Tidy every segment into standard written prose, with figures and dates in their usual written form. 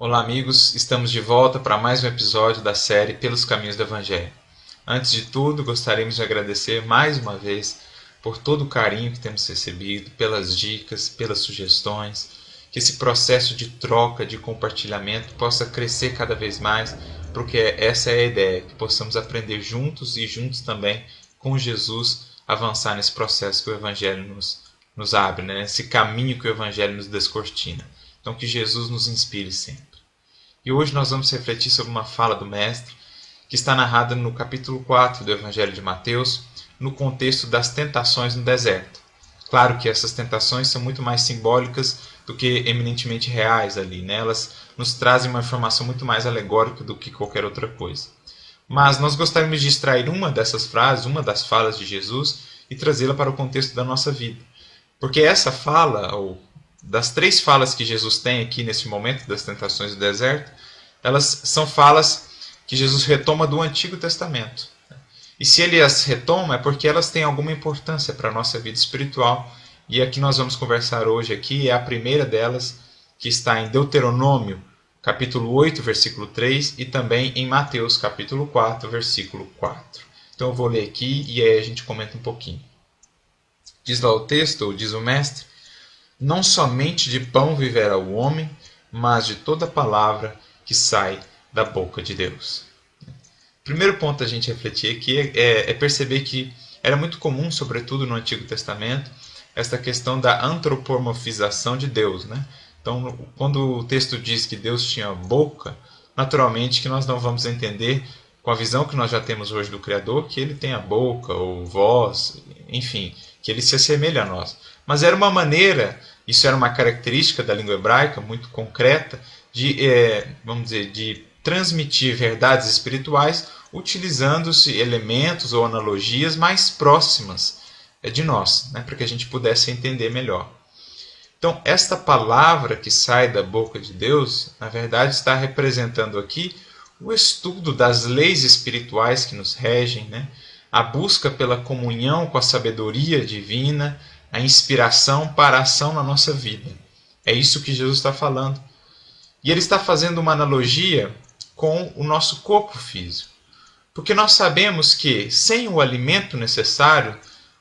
Olá amigos, estamos de volta para mais um episódio da série Pelos Caminhos do Evangelho. Antes de tudo, gostaríamos de agradecer mais uma vez por todo o carinho que temos recebido, pelas dicas, pelas sugestões, que esse processo de troca, de compartilhamento possa crescer cada vez mais, porque essa é a ideia, que possamos aprender juntos e juntos também com Jesus avançar nesse processo que o Evangelho nos abre, né? Esse caminho que o Evangelho nos descortina. Então que Jesus nos inspire sempre. E hoje nós vamos refletir sobre uma fala do Mestre que está narrada no capítulo 4 do Evangelho de Mateus, no contexto das tentações no deserto. Claro que essas tentações são muito mais simbólicas do que eminentemente reais ali, né? Elas nos trazem uma informação muito mais alegórica do que qualquer outra coisa. Mas nós gostaríamos de extrair uma dessas frases, uma das falas de Jesus, e trazê-la para o contexto da nossa vida. Porque essa fala, ou das três falas que Jesus tem aqui nesse momento das tentações do deserto, elas são falas que Jesus retoma do Antigo Testamento. E se ele as retoma é porque elas têm alguma importância para a nossa vida espiritual. E a que nós vamos conversar hoje aqui é a primeira delas, que está em Deuteronômio, capítulo 8, versículo 3, e também em Mateus, capítulo 4, versículo 4. Então eu vou ler aqui e aí a gente comenta um pouquinho. Diz lá o texto, ou diz o Mestre: não somente de pão viverá o homem, mas de toda palavra que sai da boca de Deus. O primeiro ponto a gente refletir aqui é perceber que era muito comum, sobretudo no Antigo Testamento, esta questão da antropomorfização de Deus, né? Então, quando o texto diz que Deus tinha boca, naturalmente que nós não vamos entender, com a visão que nós já temos hoje do Criador, que ele tem a boca, ou voz, enfim, que ele se assemelha a nós. Mas era uma maneira, isso era uma característica da língua hebraica muito concreta, de transmitir verdades espirituais utilizando-se elementos ou analogias mais próximas de nós, né, para que a gente pudesse entender melhor. Então, esta palavra que sai da boca de Deus, na verdade, está representando aqui o estudo das leis espirituais que nos regem, né, a busca pela comunhão com a sabedoria divina, a inspiração para a ação na nossa vida. É isso que Jesus está falando. E ele está fazendo uma analogia com o nosso corpo físico. Porque nós sabemos que, sem o alimento necessário,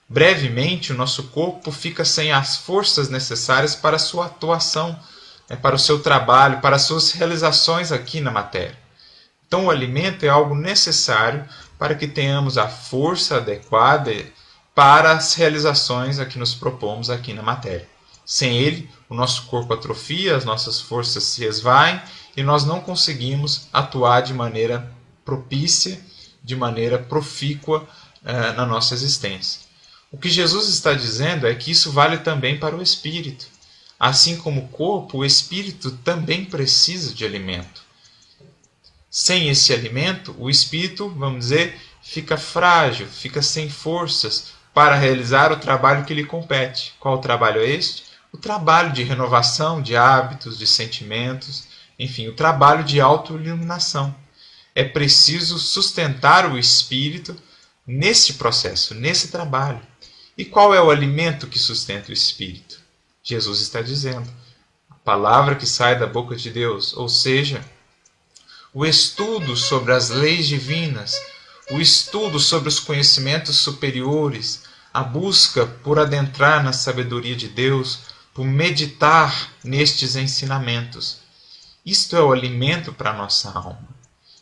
brevemente o nosso corpo fica sem as forças necessárias para a sua atuação, para o seu trabalho, para as suas realizações aqui na matéria. Então o alimento é algo necessário para que tenhamos a força adequada para as realizações a que nos propomos aqui na matéria. Sem ele, o nosso corpo atrofia, as nossas forças se esvaem e nós não conseguimos atuar de maneira propícia, de maneira profícua na nossa existência. O que Jesus está dizendo é que isso vale também para o espírito. Assim como o corpo, o espírito também precisa de alimento. Sem esse alimento, o espírito, vamos dizer, fica frágil, fica sem forças para realizar o trabalho que lhe compete. Qual trabalho é este? O trabalho de renovação de hábitos, de sentimentos, enfim, o trabalho de autoiluminação. É preciso sustentar o espírito nesse processo, nesse trabalho. E qual é o alimento que sustenta o espírito? Jesus está dizendo: a palavra que sai da boca de Deus, ou seja, o estudo sobre as leis divinas, o estudo sobre os conhecimentos superiores, a busca por adentrar na sabedoria de Deus, por meditar nestes ensinamentos. Isto é o alimento para a nossa alma.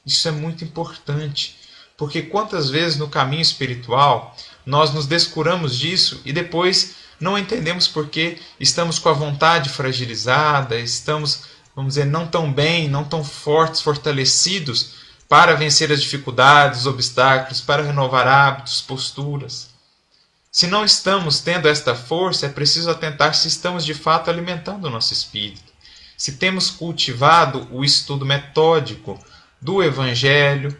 Isso é muito importante, porque quantas vezes no caminho espiritual nós nos descuramos disso e depois não entendemos porque estamos com a vontade fragilizada, estamos, vamos dizer, não tão bem, não tão fortes, fortalecidos para vencer as dificuldades, os obstáculos, para renovar hábitos, posturas. Se não estamos tendo esta força, é preciso atentar se estamos de fato alimentando o nosso espírito. Se temos cultivado o estudo metódico do Evangelho,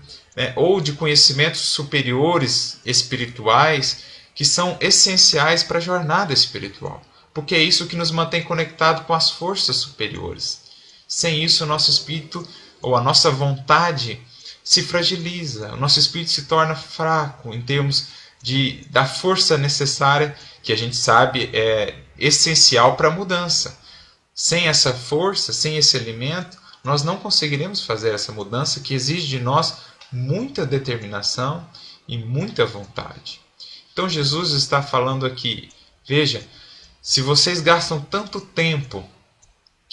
ou de conhecimentos superiores espirituais que são essenciais para a jornada espiritual, porque é isso que nos mantém conectado com as forças superiores. Sem isso, o nosso espírito ou a nossa vontade se fragiliza, o nosso espírito se torna fraco em termos da força necessária, que a gente sabe é essencial para a mudança. Sem essa força, sem esse alimento, nós não conseguiremos fazer essa mudança que exige de nós muita determinação e muita vontade. Então Jesus está falando aqui, veja, se vocês gastam tanto tempo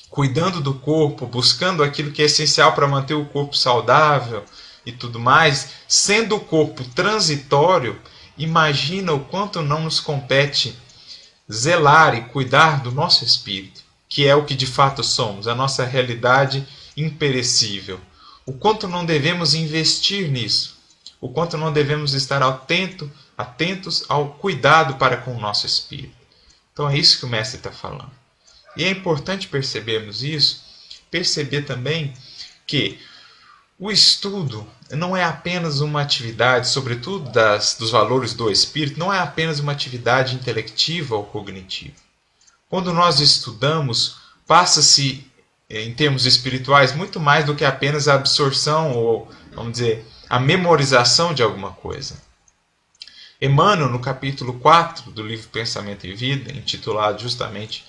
cuidando do corpo, buscando aquilo que é essencial para manter o corpo saudável e tudo mais, sendo o corpo transitório, imagina o quanto não nos compete zelar e cuidar do nosso espírito, que é o que de fato somos, a nossa realidade imperecível. O quanto não devemos investir nisso, o quanto não devemos estar atentos ao cuidado para com o nosso espírito. Então é isso que o mestre está falando. E é importante percebermos isso, perceber também que o estudo não é apenas uma atividade, sobretudo dos valores do espírito, não é apenas uma atividade intelectiva ou cognitiva. Quando nós estudamos, passa-se, em termos espirituais, muito mais do que apenas a absorção ou, vamos dizer, a memorização de alguma coisa. Emmanuel, no capítulo 4 do livro Pensamento e Vida, intitulado justamente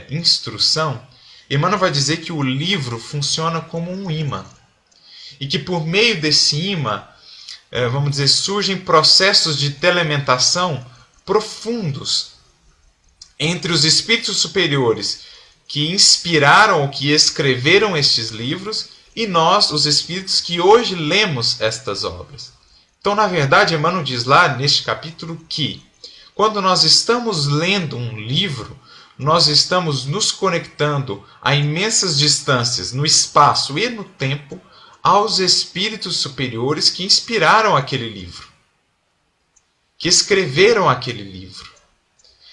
Instrução, Emmanuel vai dizer que o livro funciona como um imã. E que por meio desse imã, vamos dizer, surgem processos de telementação profundos entre os espíritos superiores que inspiraram ou que escreveram estes livros e nós, os espíritos que hoje lemos estas obras. Então, na verdade, Emmanuel diz lá neste capítulo que quando nós estamos lendo um livro, nós estamos nos conectando a imensas distâncias no espaço e no tempo aos espíritos superiores que inspiraram aquele livro, que escreveram aquele livro.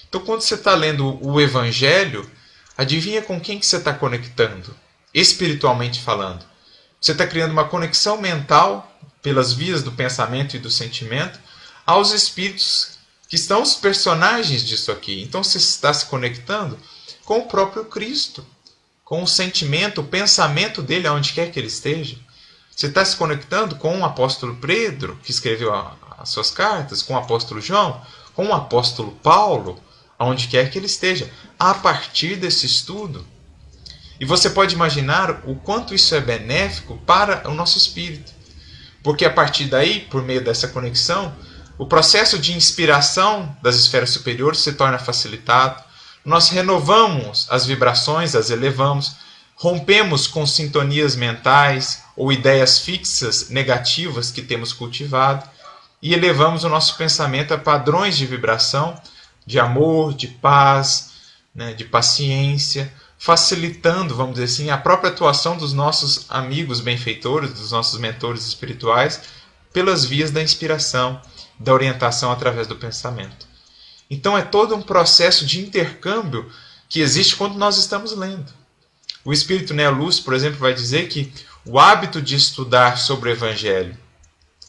Então, quando você está lendo o Evangelho, adivinha com quem que você está conectando, espiritualmente falando? Você está criando uma conexão mental, pelas vias do pensamento e do sentimento, aos espíritos que são os personagens disso aqui. Então você está se conectando com o próprio Cristo, com o sentimento, o pensamento dele, aonde quer que ele esteja. Você está se conectando com o apóstolo Pedro, que escreveu as suas cartas, com o apóstolo João, com o apóstolo Paulo, aonde quer que ele esteja, a partir desse estudo. E você pode imaginar o quanto isso é benéfico para o nosso espírito. Porque a partir daí, por meio dessa conexão, o processo de inspiração das esferas superiores se torna facilitado, nós renovamos as vibrações, as elevamos, rompemos com sintonias mentais ou ideias fixas negativas que temos cultivado e elevamos o nosso pensamento a padrões de vibração, de amor, de paz, de paciência, facilitando, vamos dizer assim, a própria atuação dos nossos amigos benfeitores, dos nossos mentores espirituais, pelas vias da inspiração, da orientação através do pensamento. Então é todo um processo de intercâmbio que existe quando nós estamos lendo. O espírito Neo Lúcio, por exemplo, vai dizer que o hábito de estudar sobre o Evangelho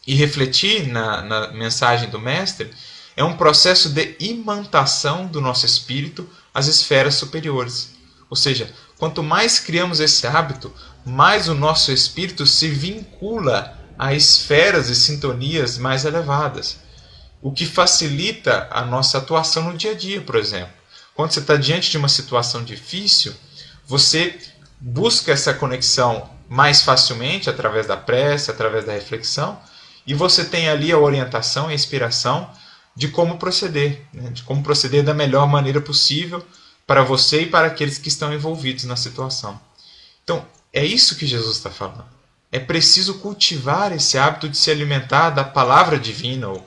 e refletir na mensagem do Mestre é um processo de imantação do nosso espírito às esferas superiores. Ou seja, quanto mais criamos esse hábito, mais o nosso espírito se vincula a esferas e sintonias mais elevadas. O que facilita a nossa atuação no dia a dia, por exemplo. Quando você está diante de uma situação difícil, você busca essa conexão mais facilmente através da prece, através da reflexão, e você tem ali a orientação, a inspiração de como proceder, de como proceder da melhor maneira possível para você e para aqueles que estão envolvidos na situação. Então, é isso que Jesus está falando. É preciso cultivar esse hábito de se alimentar da palavra divina ou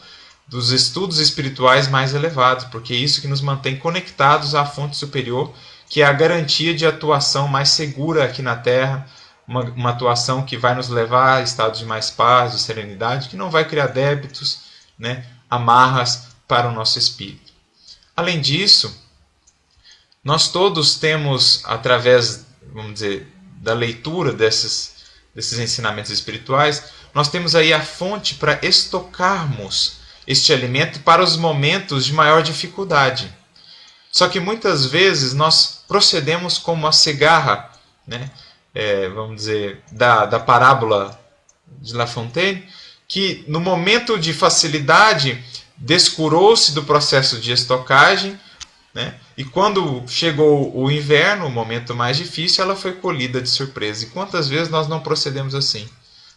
dos estudos espirituais mais elevados, porque é isso que nos mantém conectados à fonte superior, que é a garantia de atuação mais segura aqui na Terra, uma atuação que vai nos levar a estados de mais paz, de serenidade, que não vai criar débitos, amarras para o nosso espírito. Além disso, nós todos temos, através, vamos dizer, da leitura desses ensinamentos espirituais, nós temos aí a fonte para estocarmos este alimento para os momentos de maior dificuldade. Só que muitas vezes nós procedemos como a cigarra, vamos dizer, da parábola de La Fontaine, que no momento de facilidade descurou-se do processo de estocagem, E quando chegou o inverno, o momento mais difícil, ela foi colhida de surpresa. E quantas vezes nós não procedemos assim?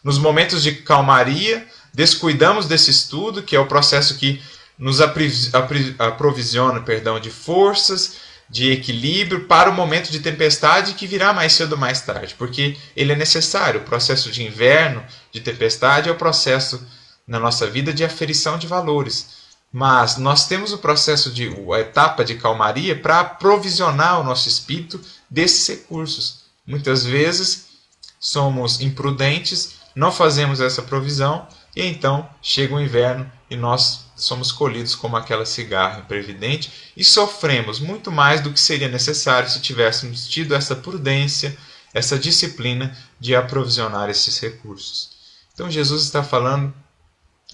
Nos momentos de calmaria, descuidamos desse estudo, que é o processo que nos aprovisiona, de forças, de equilíbrio para o momento de tempestade que virá mais cedo ou mais tarde, porque ele é necessário. O processo de inverno, de tempestade, é o processo na nossa vida de aferição de valores. Mas nós temos o processo a etapa de calmaria para aprovisionar o nosso espírito desses recursos. Muitas vezes somos imprudentes, não fazemos essa provisão e então chega o inverno e nós somos colhidos como aquela cigarra imprevidente e sofremos muito mais do que seria necessário se tivéssemos tido essa prudência, essa disciplina de aprovisionar esses recursos. Então Jesus está falando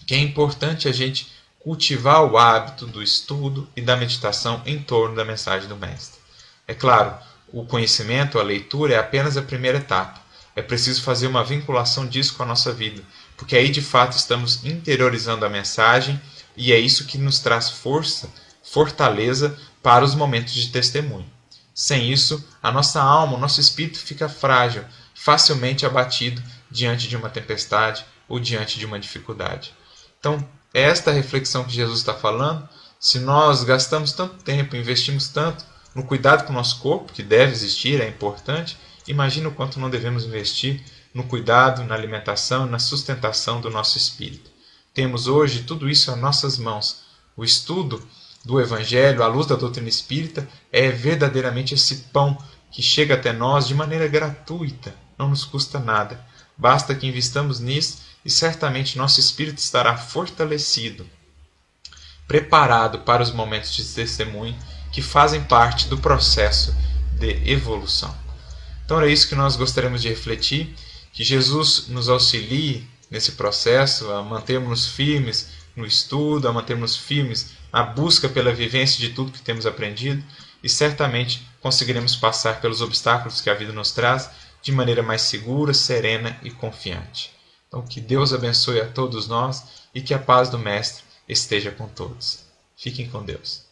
que é importante a gente cultivar o hábito do estudo e da meditação em torno da mensagem do Mestre. É claro, o conhecimento, a leitura é apenas a primeira etapa. É preciso fazer uma vinculação disso com a nossa vida, porque aí de fato estamos interiorizando a mensagem e é isso que nos traz força, fortaleza para os momentos de testemunho. Sem isso, a nossa alma, o nosso espírito fica frágil, facilmente abatido diante de uma tempestade ou diante de uma dificuldade. Então, é esta reflexão que Jesus está falando. Se nós gastamos tanto tempo, investimos tanto no cuidado com o nosso corpo, que deve existir, é importante, imagina o quanto não devemos investir no cuidado, na alimentação e na sustentação do nosso espírito. Temos hoje tudo isso às nossas mãos. O estudo do Evangelho, à luz da doutrina espírita, é verdadeiramente esse pão que chega até nós de maneira gratuita, não nos custa nada. Basta que investamos nisso e certamente nosso espírito estará fortalecido, preparado para os momentos de testemunho que fazem parte do processo de evolução. Então era isso que nós gostaríamos de refletir, que Jesus nos auxilie nesse processo, a mantermos firmes no estudo, a mantermos firmes na busca pela vivência de tudo que temos aprendido e certamente conseguiremos passar pelos obstáculos que a vida nos traz de maneira mais segura, serena e confiante. Então que Deus abençoe a todos nós e que a paz do Mestre esteja com todos. Fiquem com Deus.